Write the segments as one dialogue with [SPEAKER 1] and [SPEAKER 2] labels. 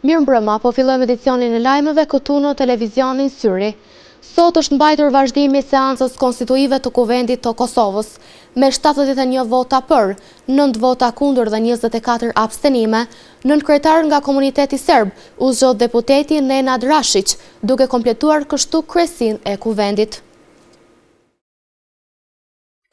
[SPEAKER 1] Mirëmbrëma, po fillojmë edicionin e lajmeve këtu në televizionin Syri. Sot është mbajtur vazhdimi i seancës konstituive të Kuvendit të Kosovës, me 71 vota për, 9 vota kundër dhe 24 abstenime, nënkryetar nga komuniteti serb, u zgjodh deputeti Nenad Rashić, duke kompletuar kështu kryesin e Kuvendit.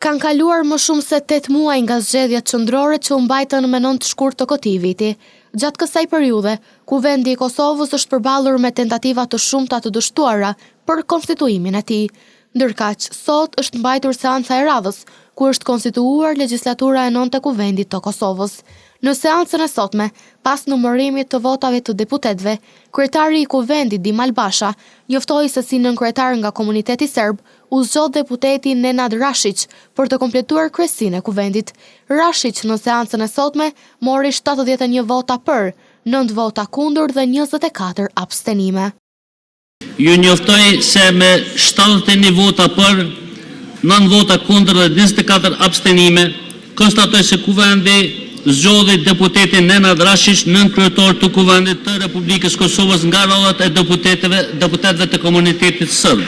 [SPEAKER 1] Kanë kaluar më shumë se 8 muaj nga zgjedhjet qendrore që u mbajtën me 9 shkurt të këtij viti. Gjatë kësaj periudhe, Kuvendi i Kosovës është përballur me tentativa të shumta të dështuara për konstituimin e tij. Ndërkaq, sot është mbajtur seanca e radhës, ku është konstituuar legjislatura e 9 e Kuvendit të Kosovës. Në seancën e sotme, pas numërimit të votave të deputetëve, kryetari i Kuvendit Dimal Basha njoftoi se si nënkryetar nga komuniteti serb u zgjodh deputeti Nenad Rashić për të kompletuar kryesinë e Kuvendit. Rashić në seancën e sotme mori 71 vota për, 9 vota kundër dhe 24 abstenime.
[SPEAKER 2] Ju njoftoj se me 71 vota për, 9 vota kundër dhe 24 abstenime, konstatoj se Kuvendi zgjodhi deputetin Nenad Rashić, nënkryetar të Kuvendit të Republikës Kosovës nga rollat e deputetëve të komunitetit serb.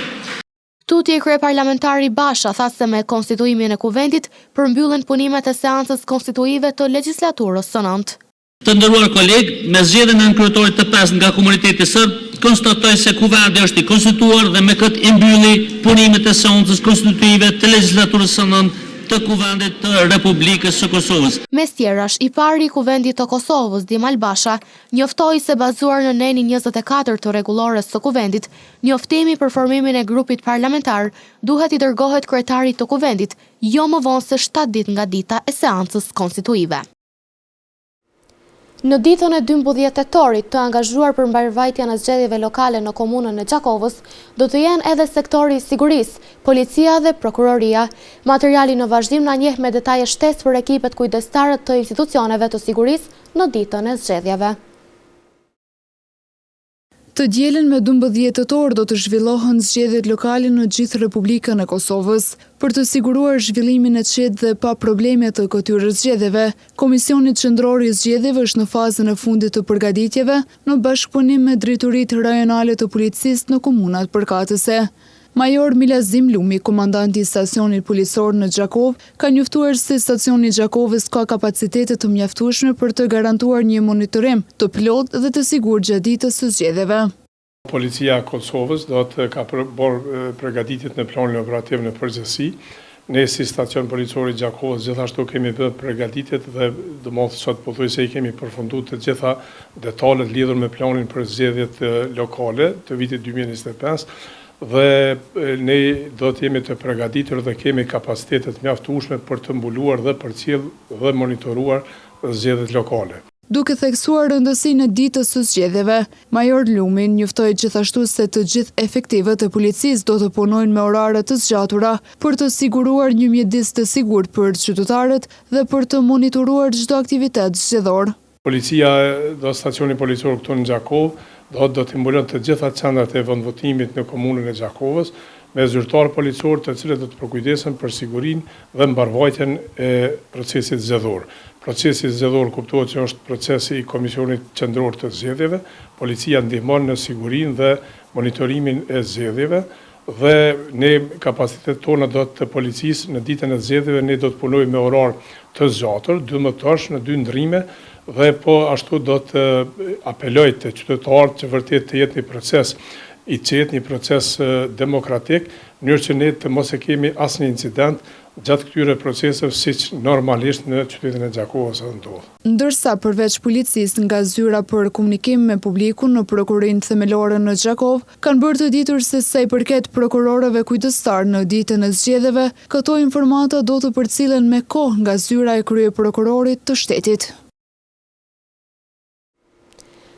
[SPEAKER 1] Tutje kryeparlamentari Basha tha se me konstituimin e Kuvendit përmbyllen punimet e seancës konstituive të legjislaturës së 9.
[SPEAKER 2] Të nderuar kolegë, me zgjedhjen e nënkryetorit të 5 nga komuniteti serb, konstatoj se Kuvendi është i konstituuar dhe me këtë i mbylli punimet e seancës konstituive të legjislaturës së 9 të Kuvendit të Republikës së Kosovës.
[SPEAKER 1] Mes tjerash, i pari i Kuvendit të Kosovës, Dimal Basha, njoftoi se bazuar në nenin 24 të rregullores së Kuvendit, njoftimi për formimin e grupit parlamentar duhet i dërgohet kryetarit të Kuvendit, jo më vonë se 7 ditë nga dita e seancës konstituive. Në ditën e 12 tetorit, të angazhuar për mbarvajtjen e zgjedhjeve lokale në komunën e Gjakovës, do të jenë edhe sektori i sigurisë, policia dhe prokuroria. Materiali në vazhdim na njeh me detaje shtesë për ekipet kujdestare të institucioneve të sigurisë në ditën e zgjedhjeve.
[SPEAKER 3] Të dielën me 12 tetor do të zhvillohen zgjedhjet lokale në gjithë Republikën e Kosovës. Për të siguruar zhvillimin e qetë dhe pa probleme të këtyre zgjedhjeve, Komisioni Qendror i Zgjedhjeve është në fazën e fundit të përgatitjeve në bashkëpunim me drejtoritë rajonale të policisë në komunat përkatëse. Major Milazim Lumi, komandanti i stacionit policor në Gjakov, ka njoftuar se stacioni i Gjakovës ka kapacitete të mjaftueshme për të garantuar një monitorim të plotë dhe të sigurt gjatë ditës së zgjedhjeve.
[SPEAKER 4] Policia e Kosovës do të ka bërë përgatitjet në planin operativ në përgjithësi. Ne si stacion policor i Gjakovës gjithashtu kemi bërë përgatitjet dhe domosdoshmë sot pothuajse i kemi përfunduar të gjitha detajet lidhur me planin për zgjedhjet lokale të vitit 2025. Dhe ne do të jemi të përgatitur dhe kemi kapacitetet mjaftueshme për të mbuluar dhe përcjell dhe monitoruar zgjedhjet lokale.
[SPEAKER 3] Duke theksuar rëndësinë e ditës së zgjedhjeve, Major Lumi njoftoi gjithashtu se të gjithë efektivet e policisë do të punojnë me orare të zgjatura për të siguruar një mjedis të sigurt për qytetarët dhe për të monitoruar çdo aktivitet zgjedhor.
[SPEAKER 4] Policia do stacioni policor këtu në Gjakov do të mbulon të gjitha qendrat e vendvotimit në komunën e Gjakovës me zyrtar policor të cilët do të përkujdesen për sigurinë dhe mbarvajtjen e procesit zgjedhor. Procesi zgjedhor kuptohet që është procesi i Komisionit Qendror të Zgjedhjeve. Policia ndihmon në sigurinë dhe monitorimin e zgjedhjeve dhe ne kapacitetet tona do të policisë në ditën e zgjedhjeve ne do të punojmë me orar të zgjatur, 12 orë në 2 ndrime dhe po ashtu do të apeloj të qytetarët që vërtet të jetë një proces i qetë, një proces demokratik, në mënyrë që ne të mos e kemi asnjë incident gjatë këtyre proceseve siç normalisht në qytetin e Gjakovës ndodh.
[SPEAKER 3] Ndërsa përveç policisë nga zyra për komunikim me publikun në prokurorinë themelore në Gjakov, kanë bërë të ditur se sa i përket prokurorëve kujdestar në ditën e zgjedhjeve, këto informata do të përcillen me kohë nga zyra e kryeprokurorit të shtetit.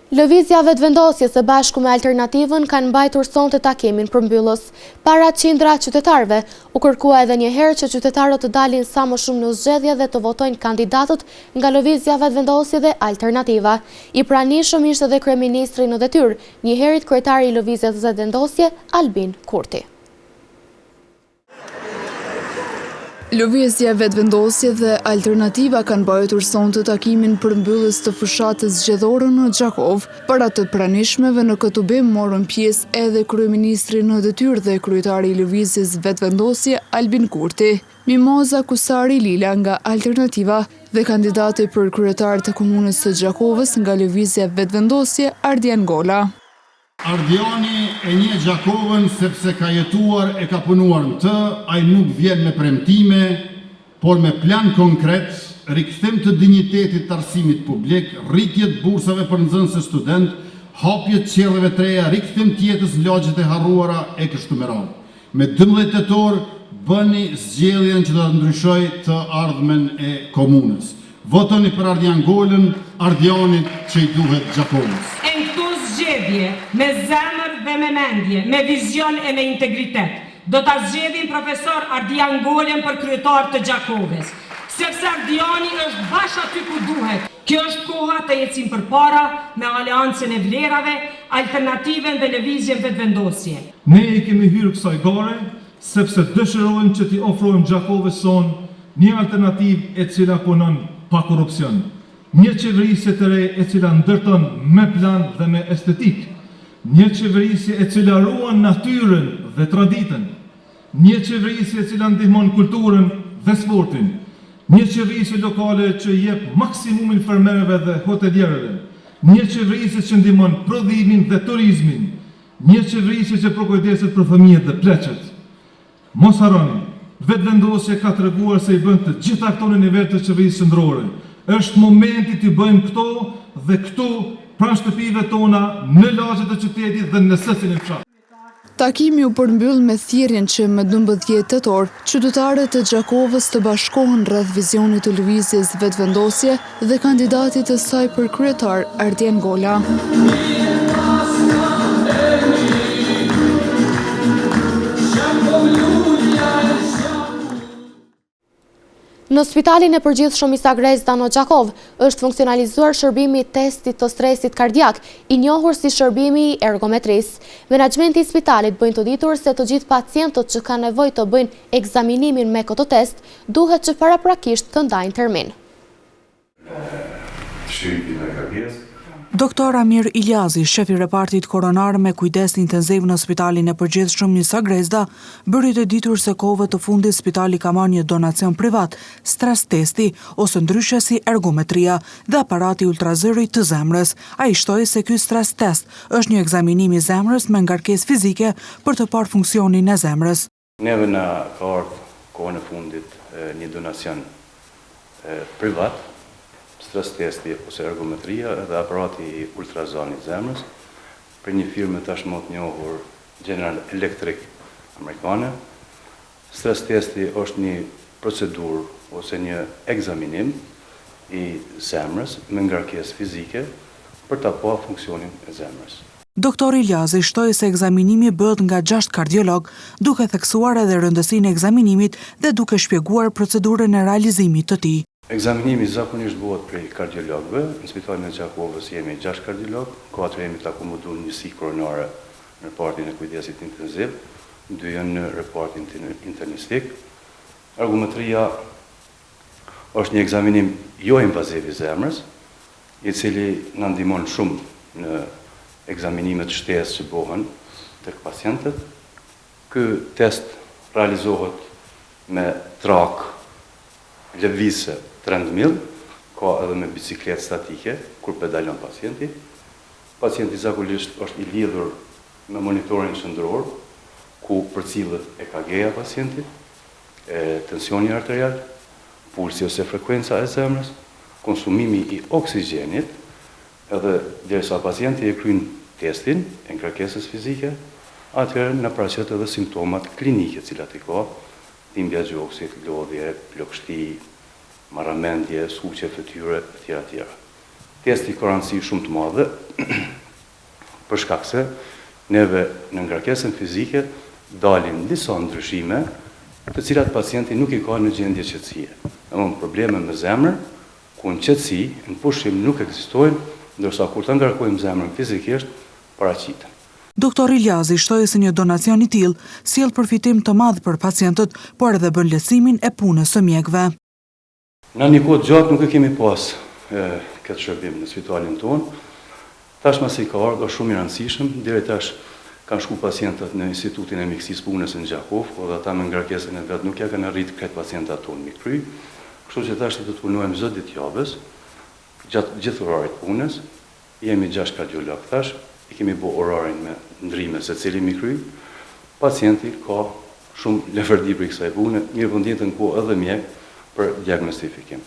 [SPEAKER 1] Lëvizja vetëvendosjes së bashku me Alternativën kanë mbajtur sonte takimin përmbyllës. Para qindra qytetarëve u kërkua edhe një herë që qytetarët të dalin sa më shumë në zgjedhje dhe të votojnë kandidatët nga lëvizja vetëvendosje dhe Alternativa. I pranishëm ishte edhe kryeministri në detyrë, njëherët kryetari i lëvizjes vetëvendosje Albin Kurti.
[SPEAKER 3] Lëvizja vetëvendosje dhe alternativa kanë mbajtur sonte takimin për mbylljes të fushatës zgjedhore në Gjakov. Para të pranishmeve në këtë bim morën pjesë edhe kryeministri në detyrë dhe kryetari i lëvizjes vetëvendosje Albin Kurti, Mimoza Kusari Lila nga Alternativa dhe kandidati për kryetar të komunës së Gjakovës nga lëvizja vetëvendosje Ardian Gola.
[SPEAKER 5] Ardiani e një Gjakovën sepse ka jetuar e ka punuar në të, ai nuk vjen me premtime, por me plan konkret, rikthim të dinjitetit të arsimit publik, rritjet bursave për nxënës e student, hapjet qellëve të reja, rikthim të jetës në lagjet e harruara e kështu me radhë. Me 12 tetor bëni zgjedhjen që do të ndryshojë të ardhmen e komunës. Votoni për Ardian Golën, Ardianit që i duhet Gjakovës.
[SPEAKER 6] Zgjedhje me zemër dhe me mendje, me vizion e me integritet. Do ta zgjedhin profesor Ardian Golën për kryetar të Gjakovës, sepse Ardiani është bash aty ku duhet. Kjo është koha të ecim përpara me aleancën e vlerave, alternativën dhe lëvizjen vetëvendosje.
[SPEAKER 7] Ne i kemi hyrë kësaj gare sepse dëshirojmë që t'i ofrojmë Gjakovës son një alternativë e cila punon pa korrupsion. Një qeverisje të re e cila ndërton me plan dhe me estetik, një qeverisje e cila ruan natyrën dhe traditën, një qeverisje e cila ndihmon kulturën dhe sportin, një qeverisje lokale që jep maksimumin fermerëve dhe hotelierëve, një qeverisje që ndihmon prodhimin dhe turizmin, një qeverisje që përkujdeset për fëmijët dhe pleqet. Mos harroni, vetëvendosja ka treguar se i bën të gjitha këto në nivel të qeverisë qendrore. Është momenti të bëjmë këto dhe këtu pranë shtëpive tona, në lagjet e qytetit dhe në sesin e fshatit.
[SPEAKER 3] Takimi u përmbyll me thirrjen që më 12 tetor, qytetarët e Gjakovës të bashkohen rreth vizionit të lëvizjes vetëvendosje dhe kandidatit të saj për kryetar Ardian Gola.
[SPEAKER 1] Në spitalin e përgjithshëm Isa Grezda në Gjakov është funksionalizuar shërbimi i testit të stresit kardiak, i njohur si shërbimi i ergometrisë. Menaxhmenti i spitalit bën të ditur se të gjithë pacientët që kanë nevojë të bëjnë ekzaminimin me këtë test duhet që paraprakisht të ndajnë termin.
[SPEAKER 8] Doktor Amir Iljazi, shefi repartit koronar me kujdes intenziv në spitalin e përgjithshëm Isa Grezda, bëri të ditur se kohëve të fundit spitali ka marrë një donacion privat, stres testi ose ndryshe si ergometria dhe aparati ultrazëri të zemrës. Ai shtoi se ky stres test është një ekzaminim i zemrës me ngarkesë fizike për të parë funksionin e zemrës.
[SPEAKER 9] Neve na ka ardhur kohën e fundit një donacion privat, stres testi ose ergometria dhe aparati i ultrazonit zemrës për një firmë tashmë të njohur General Electric amerikane. Stres testi është një procedurë ose një ekzaminim i zemrës me ngarkesë fizike për ta parë funksionin e zemrës.
[SPEAKER 8] Doktor Iljazi shtoi se ekzaminimi bëhet nga 6 kardiolog, duke theksuar edhe rëndësinë e ekzaminimit dhe duke shpjeguar procedurën e realizimit të tij.
[SPEAKER 9] Ekzaminimi zakonisht bëhet prej kardiologëve. Në spitalin e Gjakovës jemi 6 kardiolog, 4 jemi të akomoduar njësi koronare në repartin e kujdesit intenziv, 2 janë në repartin internistik. Ergometria është një ekzaminim jo invaziv i zemrës, i cili na ndihmon shumë në ekzaminimet shtesë që bëhen tek pacientët. Ky test realizohet me trak lëvizje treadmill, ka edhe me bicikletë statike kur pedalon pacienti. Pacienti zakonisht është i lidhur me monitorin qendror ku përcillet EKG-ja pacientit, tensioni arterial, pulsi ose frekuenca e zemrës, konsumimi i oksigjenit, edhe derisa pacienti e kryen testin e ngarkesës fizike, atëherë në paraqet edhe simptomat klinike cilat i ka, dhimbja e gjoksit, lodhje, plagështi, marramendje, skuqje fytyre, etj. Testi ka rëndësi shumë të madhe për shkak se neve në ngarkesën fizike dalin disa ndryshime të cilat pacienti nuk i ka në gjendje qetësie. Domthonë probleme me zemrën, ku në qetësi, në pushim nuk ekzistojnë, ndërsa kur ta ngarkojmë zemrën fizikisht, paraqiten.
[SPEAKER 8] Doktor Iljazi shtoi se një donacion i tillë sjell përfitim të madh për pacientët, por edhe bën lehtësimin e punës së mjekëve.
[SPEAKER 9] Në një kohë gjatë nuk e kemi pas këtë shërbim në spitalin tonë. Tash masi ka ardhur shumë i rëndësishëm, deri tash kanë shku pacientët në Institutin e Mjekësisë Punës në Gjakov, por ata me ngarkesën e vet nuk ja kanë arritë këtë pacientat tonë mi kry. Kështu që tash do të punojmë çdo ditë javës, gjatë gjithë orarit punës. Jemi 6 kardiolog tash, i kemi bë orarin me ndrime secili mi kry. Pacienti ka shumë lefërdi për kësaj pune, mirë po ndjetën ku edhe mjek për diagnostifikim.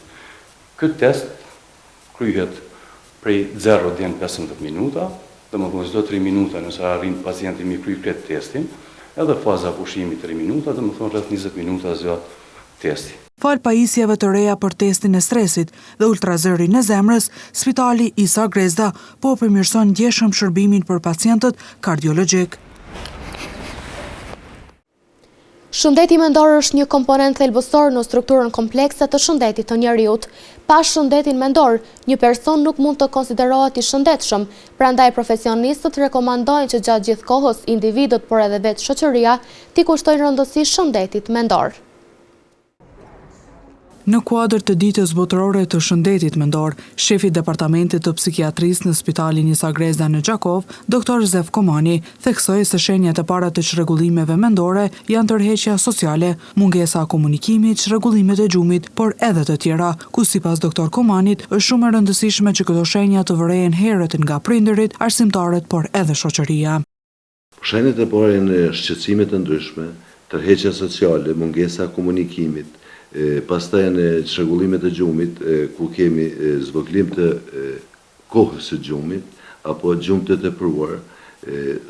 [SPEAKER 9] Ky test kryhet prej 0 deri në 15 minuta. Domethënë çdo 3 minuta nëse arrin pacienti mi kry këtë testin, edhe faza pushimit 3 minuta, domethënë rreth 20 minuta zgjat testi.
[SPEAKER 8] Fal pajisjeve të reja për testin e stresit dhe ultrazërin e zemrës, Spitali Isa Grezda po përmirëson ndjeshëm shërbimin për pacientët kardiologjik.
[SPEAKER 1] Shëndeti mendor është një komponent thelbësor në strukturën komplekse të shëndetit të njeriut. Pa shëndetin mendor, një person nuk mund të konsiderohet i shëndetshëm, prandaj profesionistët rekomandojnë që gjatë gjithë kohës individët, por edhe vetë shoqëria, t'i kushtojnë rëndësi shëndetit mendor.
[SPEAKER 8] Në kuadër të ditës botërore të shëndetit mendor, shefi departamentit të psikiatrisë në Spitalin Isa Grezda në Gjakov, Dr. Zef Komani, theksoi se shenjat e para të çrregullimeve mendore janë tërheqja sociale, mungesa e komunikimit, çrregullimet e gjumit, por edhe të tjera, ku sipas Dr. Komanit është shumë e rëndësishme që këto shenja të vërehen herët nga prindërit, arsimtarët, por edhe shoqëria.
[SPEAKER 10] Shenjat e para janë shqetësime të ndryshme, tërheqja sociale, mungesa e komunikimit, pastaj në çrregullimet e gjumit, ku kemi zvogëlim të kohës së gjumit, apo gjumë të tepruar,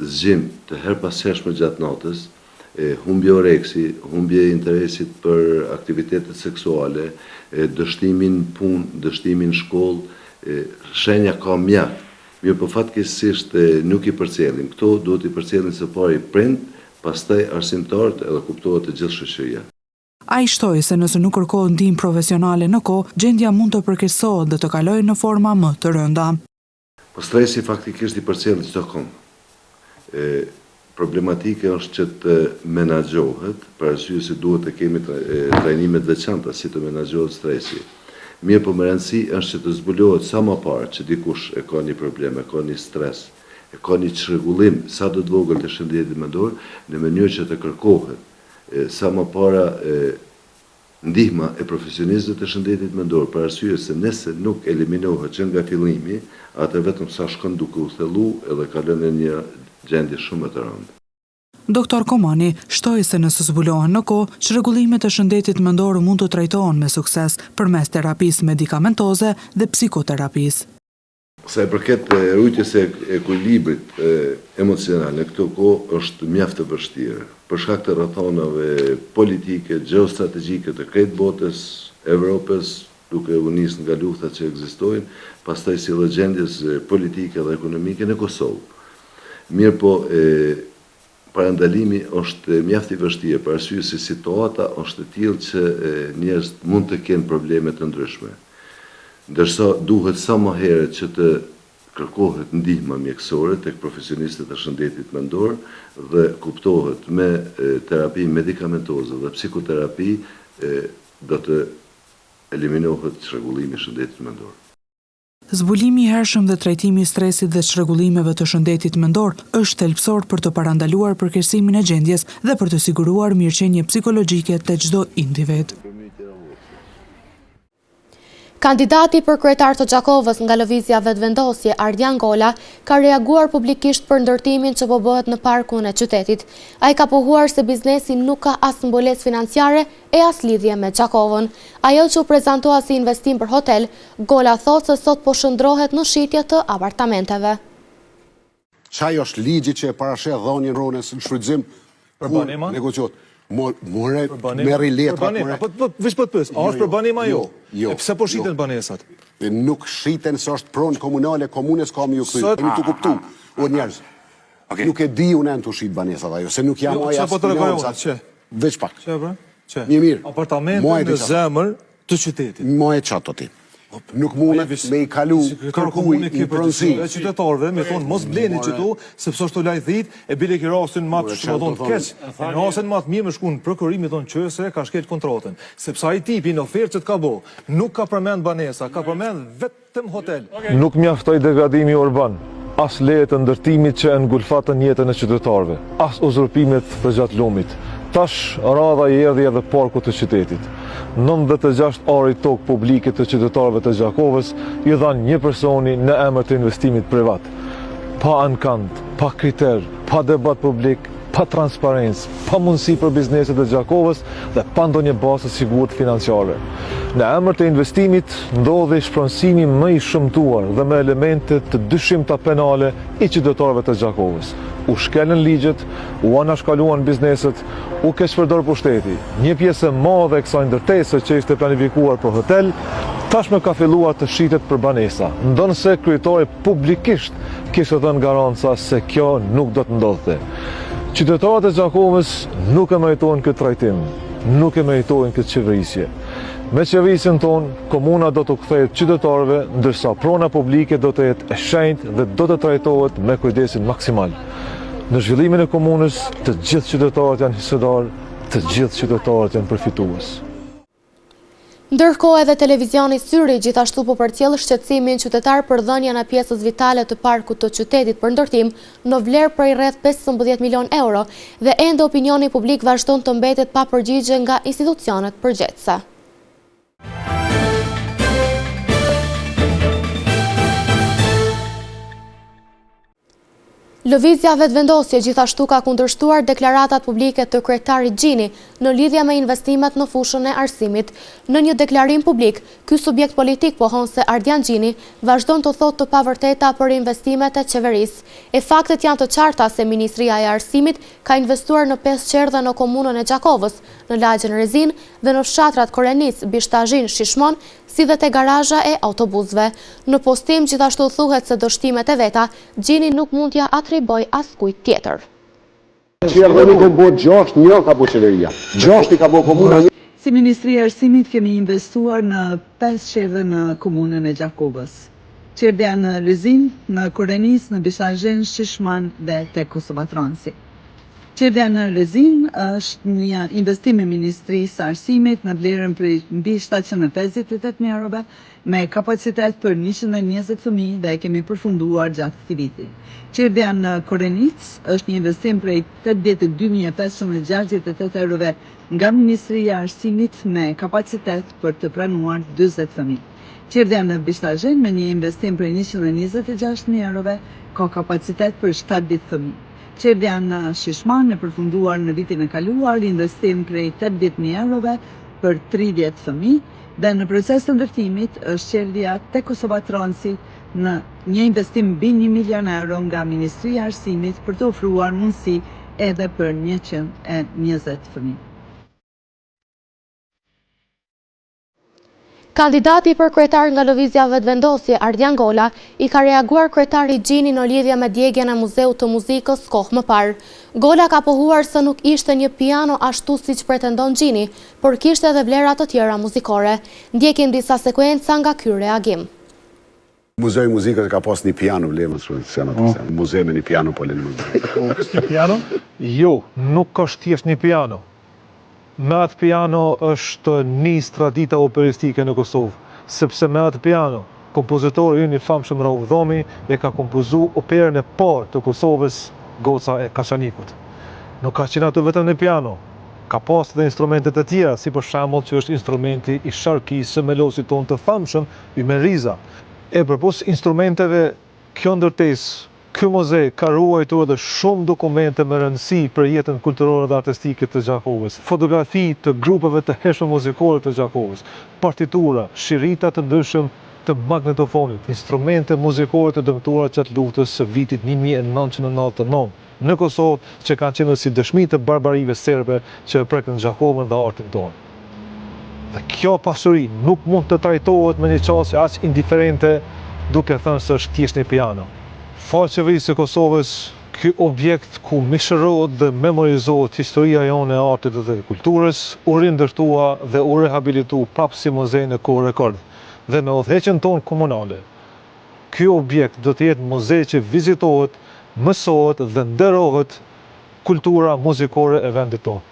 [SPEAKER 10] zgjim të herpashershme gjatë natës, humbje oreksi, humbje interesit për aktivitetet seksuale, dështimin punë, dështimin shkollë, shenja ka mjaft. Mirë po fatkeqësisht nuk i përcjellim. Këto duhet i përcjellin së pari prind, pastaj arsimtarët edhe kuptohet të gjithë shoqëria.
[SPEAKER 8] Ai shtoi se nëse nuk kërkohet ndihmë profesionale në kohë, gjendja mund të përkeqësohet dhe të kalojë në forma më të rënda.
[SPEAKER 10] Po stresi faktikisht i përcjell çdo kohë. Problematika është që të menaxhohet, për arsye se duhet të kemi trajnime të veçanta si të menaxhohet stresi. Mirë po më rëndësi është që të zbulohet sa më parë që dikush e ka një problem, e ka një stres, e ka një çrregullim sa do të vogël të shëndetit mendor, në mënyrë që të kërkohet sa më para ndihma e profesionistëve të shëndetit mendor, për arsye se nëse nuk eliminohet që nga fillimi, atë vetëm sa shkon duke u thellu edhe kalon në një gjendje shumë të rëndë.
[SPEAKER 8] Dr. Komani shtoi se nëse zbulohen në kohë, çrregullimet e shëndetit mendor mund të trajtohen me sukses përmes terapisë medikamentoze dhe psikoterapisë.
[SPEAKER 10] Sa i përket rujtjes së ekuilibrit emocional në këtë kohë është mjaft e vështirë. Për shkak të rrethonave politike, gjeostrategjike të krejt botës, Evropës, duke u nisë nga luftat që ekzistojnë, pastaj si dhe gjendjes politike dhe ekonomike në Kosovë. Mirë po, parandalimi është mjaft i vështirë, për arsye se situata është e tillë që njerëzit mund të kenë probleme të ndryshme. Ndërsa duhet sa më herët që të kërkohet ndihma mjekësore tek profesionistët e shëndetit mendor dhe kuptohet me terapi medikamentoze dhe psikoterapi do të eliminohet çrregullimi i shëndetit mendor.
[SPEAKER 8] Zbulimi i hershëm dhe trajtimi i stresit dhe çrregullimeve të shëndetit mendor është thelbësor për të parandaluar përkeqësimin e gjendjes dhe për të siguruar mirëqenie psikologjike te çdo individ.
[SPEAKER 1] Kandidati për kryetar të Gjakovës nga lëvizja vetëvendosje Ardian Gola ka reaguar publikisht për ndërtimin që po bëhet në parkun e qytetit. Ai ka pohuar se biznesi nuk ka as mbulesë financiare e as lidhje me Gjakovën. Ajo që u prezantoa si investim për hotel, Gola thotë se sot po shndrohet në shitje të apartamenteve.
[SPEAKER 11] Çaj është ligji që e parashet dhënien rronës në shfrytëzim
[SPEAKER 7] për banima?
[SPEAKER 11] Negociot. Merri letrat.
[SPEAKER 7] Veç po të pyes, a është për banima jo?
[SPEAKER 11] Jo.
[SPEAKER 7] E pse po shiten banesat?
[SPEAKER 11] Nuk shiten se është pronë komunale, komunës ka më ju kthy. Jemi të kuptu. O njerëz. Nuk e di unë të shit banesat ajo, se nuk jam ajo.
[SPEAKER 7] Po të regojmë, që?
[SPEAKER 11] Veç pak.
[SPEAKER 7] Që, bra? Që?
[SPEAKER 11] Mirë.
[SPEAKER 7] Apartamente në zemër të qytetit.
[SPEAKER 11] Moje qato ti. Nuk mundet me I kalu kërkuj I pronësi.
[SPEAKER 7] Qytetarëve, me thonë, mos bleni qëtu, sepse është të lajthit, e bile ki rasin matë që më thonë të keq. Në rasin matë mirë më shku në prokurimi, thonë qëse ka shkel kontratën. Sepse ai tipi në ofertë që të ka bo, nuk ka përmend banesa, ka përmend vetëm hotel.
[SPEAKER 12] Nuk mjaftoi degradimi urban, as lejet e ndërtimit që ngulfatën jetën e qytetarëve, as uzurpimet përgjatë lumit. Tash radha I erdhi edhe parku të qytetit. 96 ari tokë publike të qytetarëve të Gjakovës I dhanë një personi në emër të investimit privat. Pa ankant, pa kriter, pa debat publik, pa transparencë, pa mundësi për bizneset e Gjakovës dhe pa ndonjë bazë sigurt financiare. Në emër të investimit ndodhi shpronësimi më I shëmtuar dhe me elemente të dyshimta penale I qytetarëve të Gjakovës. U shkelën ligjet, u anashkaluan bizneset, u keqpërdor pushteti. Një pjesë e madhe e kësaj ndërtese që ishte planifikuar për hotel, tashmë ka filluar të shitet për banesa, ndonse kryetari publikisht kishte dhënë garanca se kjo nuk do të ndodhte. Qytetarët e Gjakovës nuk e meritojnë këtë trajtim, nuk e meritojnë këtë qeverisje. Me qeverisjen tonë, komuna do të kthehet qytetarëve, ndërsa prona publike do të jetë e shenjtë dhe do të trajtohet me kujdesin maksimal. Në zhvillimin e komunës, të gjithë qytetarët janë hissedar, të gjithë qytetarët janë përfitues.
[SPEAKER 1] Ndërkohë edhe televizioni Syri gjithashtu po përcjell shqetësimin qytetar për dhënien e pjesës vitale të parkut të qytetit për ndërtim në vlerë prej rreth 15 milion euro dhe ende opinioni publik vazhdon të mbetet pa përgjigje nga institucionet përgjegjëse. Lëvizja Vetëvendosje gjithashtu ka kundërshtuar deklaratat publike të kryetarit Gjini në lidhje me investimet në fushën e arsimit. Në një deklarim publik, ky subjekt politik pohon se Ardian Gjini vazhdon të thotë të pavërteta për investimet e qeverisë. E faktet janë të qarta se Ministria e Arsimit ka investuar në 5 qerdhe në komunën e Gjakovës, në lagjen Rezin dhe në fshatrat Korenic, Bishtazhin, Shishmon, si dhe te garazha e autobusëve. Në postim gjithashtu thuhet se dështimet e veta, Gjini nuk mund t'ja atriboj askujt tjetër.
[SPEAKER 11] Qerdhe nukën bërë 6, një ka bërë qeveria. 6 I ka bërë komuna.
[SPEAKER 13] Si Ministria e Arsimit kemi investuar në 5 qerdhe në komunën e Gjakovës. Qerdhja në Rezin, në Korenic, në Bishtazhin, Shishman dhe te Kosovatransi. Qerdhja në Rezin është një investim e Ministrisë së Arsimit në vlerën për mbi 758.000 euro me kapacitet për 120 fëmijë dhe e kemi përfunduar gjatë këtij viti. Qerdhja në Korenic është një investim prej 82.568 euro nga Ministria e Arsimit me kapacitet për të pranuar 40 fëmijë. Qerdhja në Bishtazhin me një investim prej 126.000 euro ka kapacitet për 70 fëmijë. Qerdhja në Shishman e përfunduar në vitin e kaluar, investim prej 80.000 euro për 30 fëmijë dhe në proces të ndërtimit është qerdhja te Kosovatransi në një investim mbi 1 milion euro nga Ministria e Arsimit për të ofruar mundësi edhe për 120 fëmijë.
[SPEAKER 1] Kandidati për kryetar nga Lëvizja Vetëvendosje, Ardian Gola, I ka reaguar kryetarit Gjini në lidhje me djegjen e Muzeut të Muzikës kohë më parë. Gola ka pohuar se nuk ishte një piano ashtu siç pretendon Gjini, por kishte edhe vlera të tjera muzikore. Ndjekim disa sekuenca nga ky reagim.
[SPEAKER 11] Muzeu I Muzikës ka pas një piano vlerë shumë. Muzeu me një piano po lënë muzej.
[SPEAKER 12] Është një piano? Jo, nuk është thjesht një piano. Me atë piano është nis tradita operistike në Kosovë, sepse me atë piano, kompozitori ynë I famshëm Rauf Dhomi e ka kompozu operën e parë të Kosovës, Goca e Kashanikut. Nuk ka qenë atë vetëm në piano, ka pas edhe instrumentet e tjera, si për shembull që është instrumenti I sharkisë së melosit tonë të famshëm, Ymer Riza. E përpos instrumenteve, kjo ndërtesë, ky muze ka ruajtur edhe shumë dokumente me rëndësi për jetën kulturore dhe artistike të Gjakovës, fotografi të grupeve të hershëm muzikore të Gjakovës, partitura, shirita të ndryshëm të magnetofonit, instrumente muzikore të dëmtuara gjatë luftës së vitit 1999 në Kosovë, që kanë qenë si dëshmi të barbarive serbe që prekën Gjakovën dhe artin tonë. Dhe kjo pasuri nuk mund të trajtohet me një qasje aq indiferente, duke thënë se është thjesht një piano. Falë qeverisë së Kosovës, ky objekt ku mishërohet dhe memorizohet historia jone e artit dhe kulturës, u rindërtua dhe u rehabilitua prapë si muzej në kohë rekord. dhe me udhëheqjen tonë komunale. Ky objekt do të jetë muze që vizitohet, mësohet dhe nderohet kultura muzikore e vendit tonë.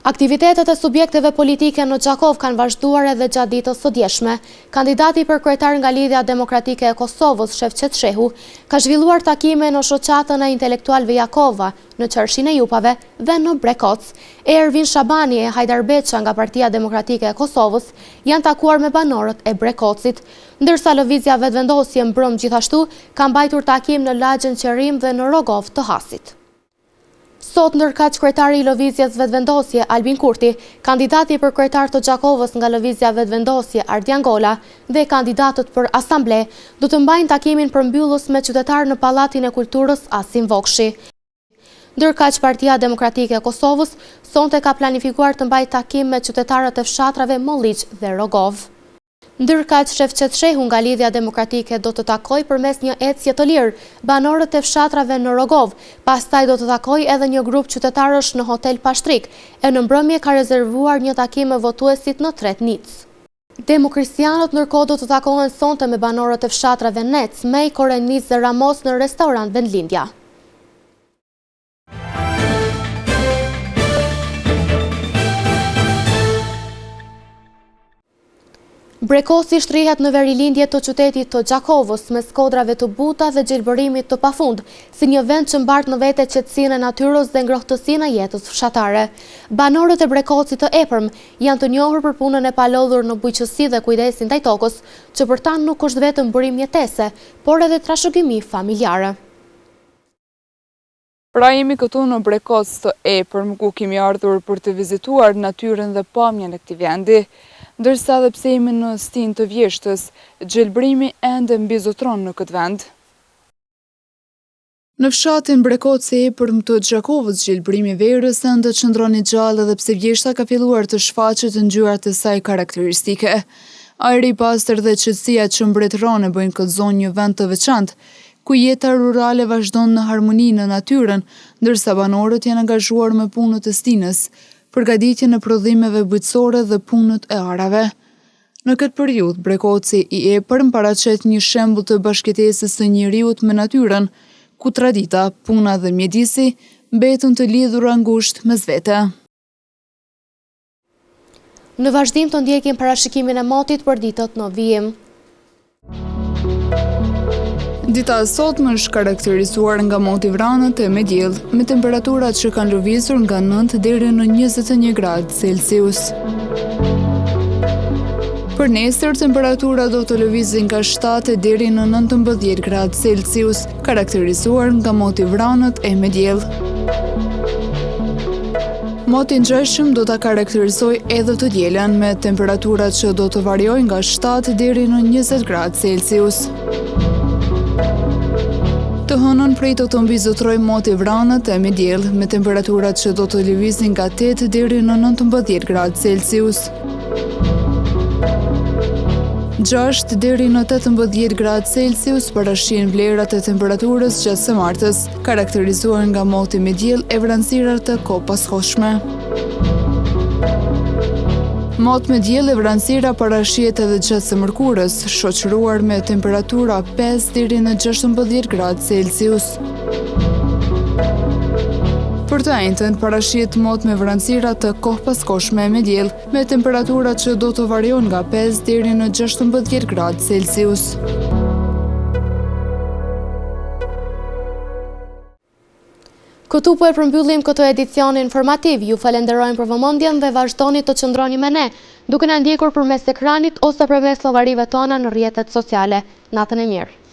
[SPEAKER 1] Aktivitetet e subjekteve politike në Gjakov kanë vazhduar edhe gjatë ditës së djeshme. Kandidati për kryetar nga Lidhja Demokratike e Kosovës, Shevqet Shehu, ka zhvilluar takime në shoqatën e intelektualëve Jakova, në Qershin e Jupave dhe në Brekoc. Ervin Shabani e Hajdar Beqa nga Partia Demokratike e Kosovës janë takuar me banorët e Brekocit, ndërsa lëvizja vetëvendosje mbrëm gjithashtu ka mbajtur takim në lagjen Qerim dhe në Rogov të Hasit. Sot ndërkaq kryetari i lëvizjes vetëvendosje Albin Kurti, kandidati për kryetar të Gjakovës nga lëvizja vetëvendosje Ardian Gola dhe kandidatët për asamble do të mbajnë takimin përmbyllës me qytetar në Pallatin e Kulturës Asim Vokshi. Ndërkaq Partia Demokratike e Kosovës sonte ka planifikuar të mbajë takim me qytetarët e fshatrave Molliq dhe Rogov. Ndërkaq Shevqet Shehu nga Lidhja Demokratike do të takoj përmes një ecje të lirë banorët e fshatrave në Rogov, pastaj do të takoj edhe një grup qytetarësh në Hotel Pashtrik, e në mbrëmje ka rezervuar një takim me votuesit në Tretnic. Demokristianët ndërkohë do të takohen sonte me banorët e fshatrave Nec, Mej, Korenic dhe Ramos në restorant Vendlindja. Brekoci shtrihet në verilindje të qytetit të Gjakovës me skodrave të buta dhe gjelbërimit të pafund, si një vend që mbart në vete qetësinë e natyrës dhe ngrohtësinë e jetës fshatare. Banorët e Brekocit të epërm janë të njohur për punën e palodhur në bujqësi dhe kujdesin ndaj tokës, që për ta nuk është vetëm burim jetese, por edhe trashëgimi familjare.
[SPEAKER 3] Pra jemi këtu në Brekoc të epërm, ku kemi ardhur për të vizituar natyrën dhe pamjen e këtij vendi. Ndërsa dhe pse jemi në stin të vjeshtës, gjelbrimi ende mbizotron në këtë vend. Në fshatin Brekoc e epërm të Gjakovës, gjelbrimi verës ende qëndron i gjallë dhe pse vjeshta ka filluar të shfaqet në ngjyrat e saj karakteristike. Ajri i pastër dhe qetësia që mbretëron e bëjnë këtë zonë një vend të veçantë, ku jeta rurale vazhdon në harmoni në natyrën, ndërsa banorët janë angazhuar me punët e stinës, përgatitje në prodhimeve bujqësore dhe punët e arave. Në këtë periudhë, Brekoci i epërm paraqet një shembull të bashkëtesës së njeriut me natyrën, ku tradita, puna dhe mjedisi mbetën të lidhura ngushtë mes vete.
[SPEAKER 1] Në vazhdim të ndjekim parashikimin e motit për ditët në vijim.
[SPEAKER 3] Dita e sotme është karakterizuar nga moti vranët e me diell, me temperaturat që kanë lëvizur nga 9 deri në 21 gradë Celsius. Për nesër, temperatura do të lëvizin nga 7 deri në 19 gradë Celsius, karakterizuar nga moti vranët e me diell. Moti ngjeshëm do ta karakterizoj edhe të dielën, me temperaturat që do të variojnë nga 7 deri në 20 gradë Celsius. Të hënën pritet të mbizotroj moti vranët e me diell, me temperaturat që do të lëvizin nga 8 deri në 19 gradë Celsius. 6 deri në 18 gradë Celsius parashihen vlerat e temperaturës gjatë së martës, karakterizuar nga moti me diell e vranësirat të kopashkoshme. Mot me diell e vranësira parashihet edhe gjatë së mërkurës, shoqëruar me temperatura 5 deri në 16 gradë Celsius. Për të njëjtën parashihet mot me vranësira të kohëpaskoshme me diell, me temperatura që do të variojnë nga 5 deri në 16 gradë Celsius.
[SPEAKER 1] Këtu po e përmbyllim këtë edicion informativ. Ju falenderojmë për vëmendjen dhe vazhdoni të qëndroni me ne, duke na ndjekur përmes ekranit ose përmes llogarive tona në rrjetet sociale. Natën e mirë.